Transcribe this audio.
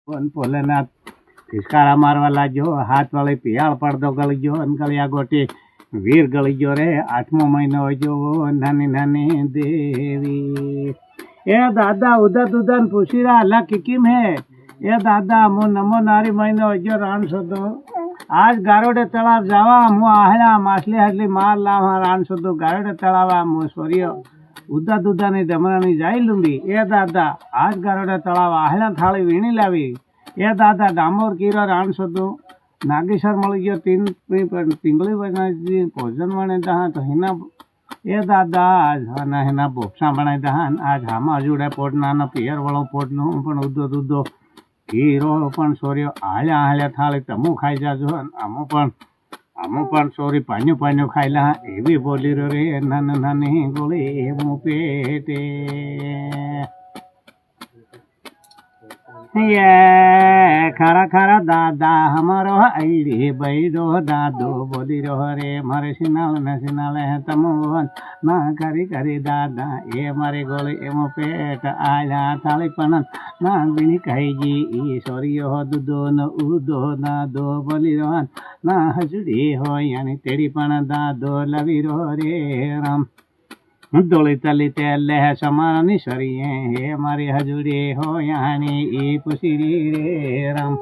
ભોલેનાથ ફિસકારા મારવા લાગ્યો, હાથ વાળી પિયાળ પડદો ગળી ગયો, ગળિયા ગોટી વીર ગળી ગયો રે. 8મો મહિનો જો નાની નાની દેવી. એ દાદા ઉદા દુદા ને પૂછી રહ્યા અલ્લાહ કિકીમ હે. એ દાદા હું નમો નારી મહિનો જો રાણ શોધો. આજ ગારોડે તળાવ જવા હું આહલા માછલી હાટલી માર લાવવા રાણ શોધો. ગારોડે તળાવા હું સોર્યો ઉદા દુદાની જમરાની જાય લુંબી. એ દાદા આજ ગારોડે તળાવ આહલા થાળી વીણી લાવી. એ દાદા ડામોર કીરો રાણ શોધો. નાગેશ્વર મળી ગયો પિંગળી બનાવી ભોજન વણે દહા તો હિના. એ દાદા આજ હાના હિના બોપસા બનાવી દહા. આજ હામાં હજુડે પોટનાનો પિયર વાળો પોટનું પણ ઉદો દૂધો હીરો પણ સોર્યો. હાલ્યા હાલ્યા થાળી તમું ખાઈ જાજો. આમું પણ સોરી પાન્યું ખાઈ લા. એવી બોલી રો રે નાની નાની ગોળી એવું પેટે. ખરા ખરા દાદા હમારો આઈડી બૈડો દાદો બોલી રહ્યો રે. મારે સિનાલે તમોન ના કરી દાદા. એ મારી ગોળી એમો પેટ આલ્યા થાળી પણ ના બીની કહીજી. ઈ સોરીયો દૂધો ન ઉદો દાદો બોલી રહ્યો ના હજુડી હોય અને તેડી પણ દાદો લવી રહ્યો રે રામ. દોળી તલી તે લે સમાની સરીએ. હે મારી હજુડી હોય આની ઈ પૂછી રે રામ.